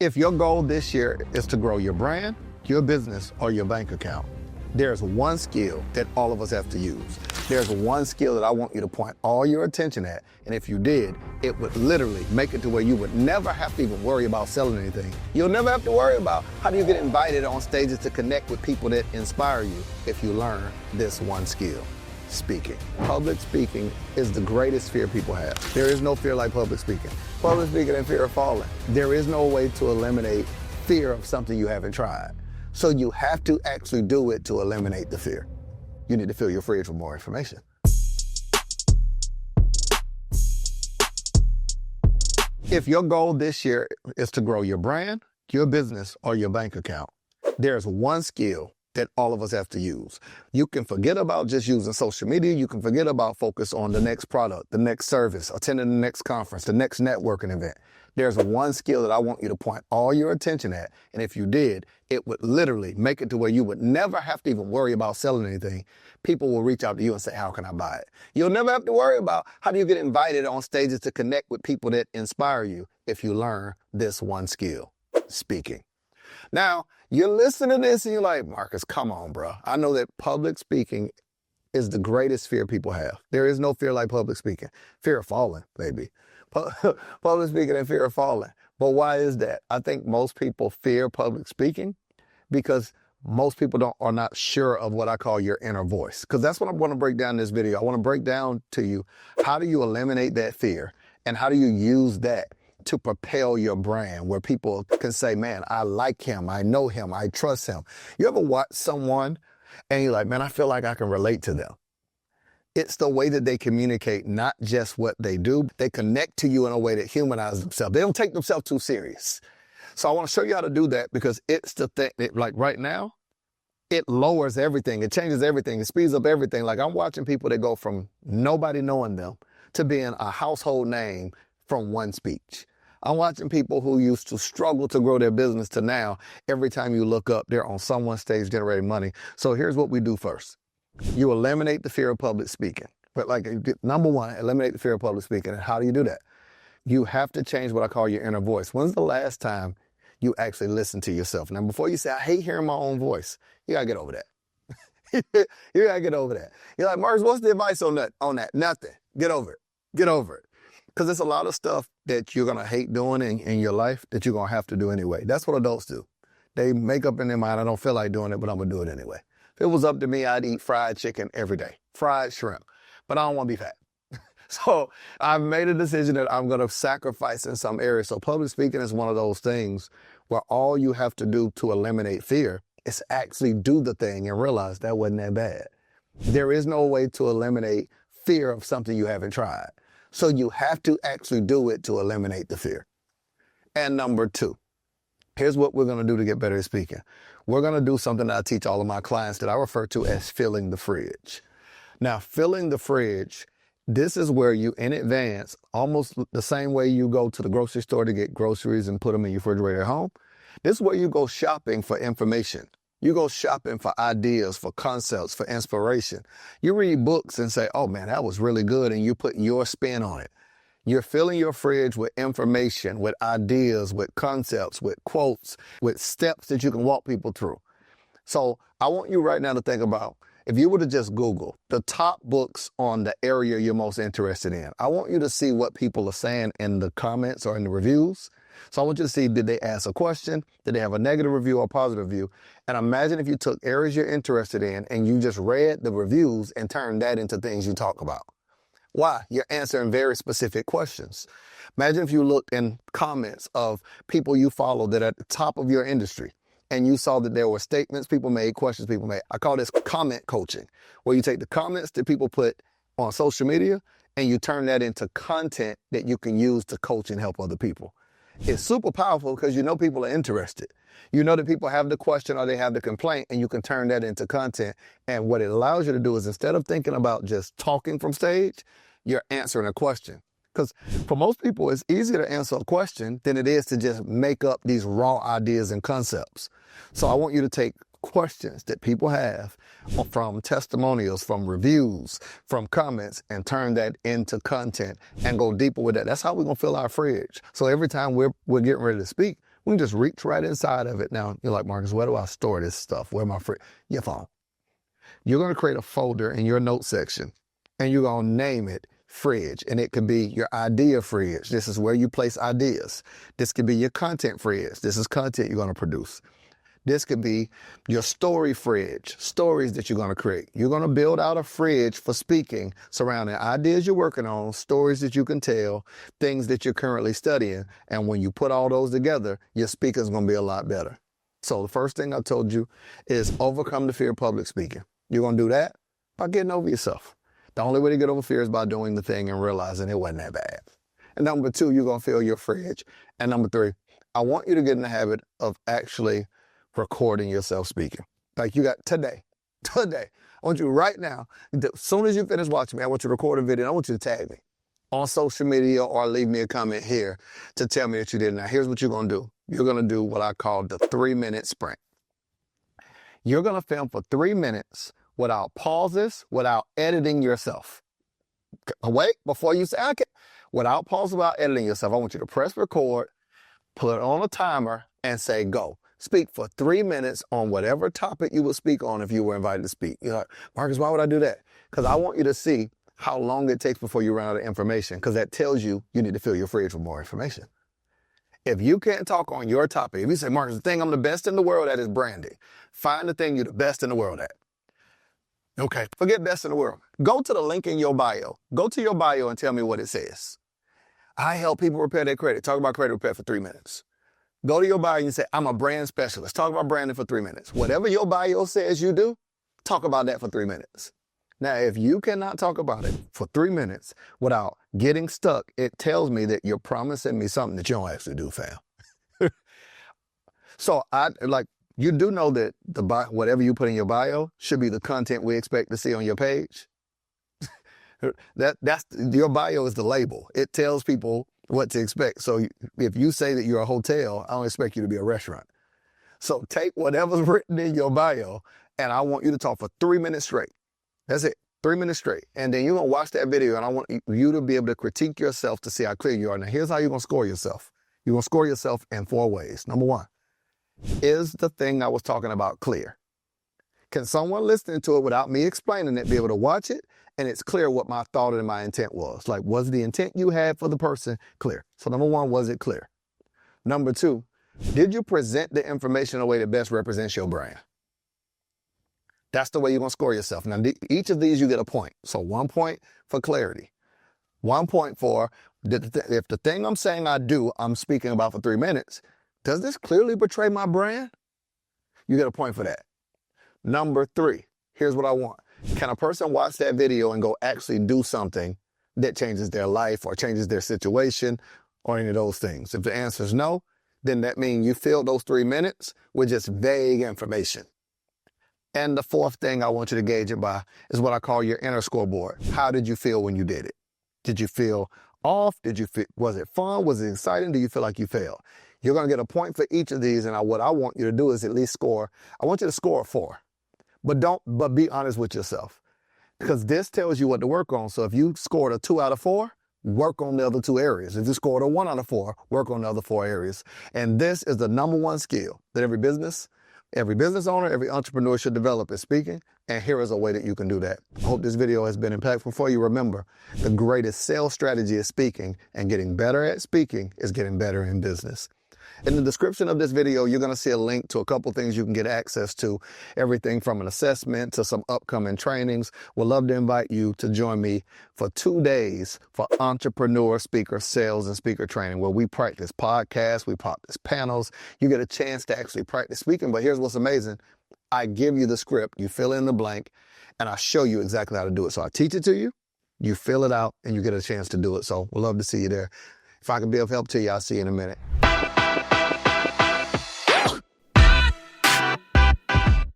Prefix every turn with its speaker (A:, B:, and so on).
A: If your goal this year is to grow your brand, your business, or your bank account, there's one skill that all of us have to use. There's one skill that I want you to point all your attention at, and if you did, it would literally make it to where you would never have to even worry about selling anything. You'll never have to worry about how do you get invited on stages to connect with people that inspire you if you learn this one skill. Speaking. Public speaking is the greatest fear people have. There is no fear like public speaking. Public speaking and fear of falling. There is no way to eliminate fear of something you haven't tried. So you have to actually do it to eliminate the fear. You need to fill your fridge with more information. If your goal this year is to grow your brand, your business, or your bank account, there's one skill that all of us have to use. You can forget about just using social media. You can forget about focus on the next product, the next service, attending the next conference, the next networking event. There's one skill that I want you to point all your attention at, and if you did, it would literally make it to where you would never have to even worry about selling anything. People will reach out to you and say, how can I buy it? You'll never have to worry about how do you get invited on stages to connect with people that inspire you if you learn this one skill, speaking. Now, you're listening to this and you're like, Marcus, come on, bro. I know that public speaking is the greatest fear people have. There is no fear like public speaking. Fear of falling, baby. Public speaking and fear of falling. But why is that? I think most people fear public speaking because most people are not sure of what I call your inner voice. Because that's what I want to break down in this video. I want to break down to you, how do you eliminate that fear and how do you use that to propel your brand where people can say, man, I like him, I know him, I trust him. You ever watch someone and you're like, man, I feel like I can relate to them. It's the way that they communicate, not just what they do. They connect to you in a way that humanizes themselves. They don't take themselves too serious. So I want to show you how to do that because it's the thing that, like right now, it lowers everything. It changes everything. It speeds up everything. Like I'm watching people that go from nobody knowing them to being a household name from one speech. I'm watching people who used to struggle to grow their business to now, every time you look up, they're on someone's stage generating money. So here's what we do first. You eliminate the fear of public speaking. But like, number one, eliminate the fear of public speaking. And how do you do that? You have to change what I call your inner voice. When's the last time you actually listen to yourself? Now, before you say, I hate hearing my own voice, you gotta get over that. You gotta get over that. You're like, Marcus, what's the advice on that? Nothing. Get over it. Get over it. Because there's a lot of stuff that you're going to hate doing in your life that you're going to have to do anyway. That's what adults do. They make up in their mind, I don't feel like doing it, but I'm going to do it anyway. If it was up to me, I'd eat fried chicken every day, fried shrimp, but I don't want to be fat. So I've made a decision that I'm going to sacrifice in some areas. So public speaking is one of those things where all you have to do to eliminate fear is actually do the thing and realize that wasn't that bad. There is no way to eliminate fear of something you haven't tried. So you have to actually do it to eliminate the fear. And number two, here's what we're going to do to get better at speaking. We're going to do something that I teach all of my clients that I refer to as filling the fridge. Now, filling the fridge, this is where you, in advance, almost the same way you go to the grocery store to get groceries and put them in your refrigerator at home, this is where you go shopping for information. You go shopping for ideas, for concepts, for inspiration. You read books and say, oh man, that was really good, and you put your spin on it. You're filling your fridge with information, with ideas, with concepts, with quotes, with steps that you can walk people through. So I want you right now to think about, if you were to just Google the top books on the area you're most interested in, I want you to see what people are saying in the comments or in the reviews. So I want you to see, did they ask a question? Did they have a negative review or a positive review? And imagine if you took areas you're interested in and you just read the reviews and turned that into things you talk about. Why? You're answering very specific questions. Imagine if you looked in comments of people you follow that are at the top of your industry and you saw that there were statements people made, questions people made. I call this comment coaching, where you take the comments that people put on social media and you turn that into content that you can use to coach and help other people. It's super powerful because you know people are interested. You know that people have the question or they have the complaint, and you can turn that into content. And what it allows you to do is, instead of thinking about just talking from stage, you're answering a question. Because for most people, it's easier to answer a question than it is to just make up these raw ideas and concepts. So I want you to take questions that people have from testimonials, from reviews, from comments, and turn that into content and go deeper with that. That's how we're going to fill our fridge. So every time we're getting ready to speak, We can just reach right inside of it. Now, you're like, Marcus, where do I store this stuff? Where my your phone. You're going to create a folder in your notes section, and you're going to name it fridge. And it could be your idea fridge. This is where you place ideas. This could be your content fridge. This is content you're going to produce. This could be your story fridge, stories that you're going to create. You're going to build out a fridge for speaking surrounding ideas you're working on, stories that you can tell, things that you're currently studying. And when you put all those together, your speaking is going to be a lot better. So the first thing I told you is overcome the fear of public speaking. You're going to do that by getting over yourself. The only way to get over fear is by doing the thing and realizing it wasn't that bad. And number two, you're going to fill your fridge. And number three, I want you to get in the habit of actually recording yourself speaking. Like you got today. I want you right now, as soon as you finish watching me, I want you to record a video. I want you to tag me on social media or leave me a comment here to tell me that you did. Now, here's what you're going to do. You're going to do what I call the 3-minute sprint. You're going to film for 3 minutes without pauses, without editing yourself. Wait, before you say, okay, without pause, without editing yourself, I want you to press record, put it on a timer, and say go. Speak for 3 minutes on whatever topic you would speak on if you were invited to speak. You're like, Marcus, why would I do that? Because I want you to see how long it takes before you run out of information, because that tells you you need to fill your fridge with more information. If you can't talk on your topic, if you say, Marcus, the thing I'm the best in the world at is branding, find the thing you're the best in the world at. Okay, forget best in the world. Go to the link in your bio. Go to your bio and tell me what it says. I help people repair their credit. Talk about credit repair for 3 minutes. Go to your bio and say, I'm a brand specialist. Talk about branding for 3 minutes. Whatever your bio says you do, talk about that for 3 minutes. Now, if you cannot talk about it for 3 minutes without getting stuck, it tells me that you're promising me something that you don't actually do, fam. So you do know that whatever you put in your bio should be the content we expect to see on your page. Your bio is the label. It tells people what to expect. So if you say that you're a hotel, I don't expect you to be a restaurant. So take whatever's written in your bio, and I want you to talk for 3 minutes straight. That's it, 3 minutes straight. And then you're going to watch that video, and I want you to be able to critique yourself to see how clear you are. Now, here's how you're going to score yourself. You're going to score yourself in 4 ways. Number 1, is the thing I was talking about clear? Can someone listening to it without me explaining it be able to watch it and it's clear what my thought and my intent was? Like, was the intent you had for the person clear? So number 1, was it clear? Number 2, did you present the information in a way that best represents your brand? That's the way you're going to score yourself. Now, each of these you get a point. So 1 point for clarity. 1 point for if the thing I'm saying I'm speaking about for 3 minutes, does this clearly portray my brand? You get a point for that. Number 3, here's what I want. Can a person watch that video and go actually do something that changes their life or changes their situation or any of those things? If the answer is no, then that means you filled those 3 minutes with just vague information. And the 4th thing I want you to gauge it by is what I call your inner scoreboard. How did you feel when you did it? Did you feel off? Was it fun? Was it exciting? Do you feel like you failed? You're going to get a point for each of these, and what I want you to do is at least score. I want you to score a 4. But be honest with yourself, because this tells you what to work on. So if you scored a 2 out of 4, work on the other 2 areas. If you scored a 1 out of 4, work on the other 4 areas. And this is the number 1 skill that every business owner, every entrepreneur should develop is speaking. And here is a way that you can do that. I hope this video has been impactful for you. Remember, the greatest sales strategy is speaking, and getting better at speaking is getting better in business. In the description of this video, you're going to see a link to a couple things you can get access to, everything from an assessment to some upcoming trainings. We'd love to invite you to join me for 2 days for entrepreneur, speaker, sales, and speaker training, where we practice podcasts, we practice panels. You get a chance to actually practice speaking, but here's what's amazing. I give you the script, you fill in the blank, and I show you exactly how to do it. So I teach it to you, you fill it out, and you get a chance to do it. So we'd love to see you there. If I can be of help to you, I'll see you in a minute.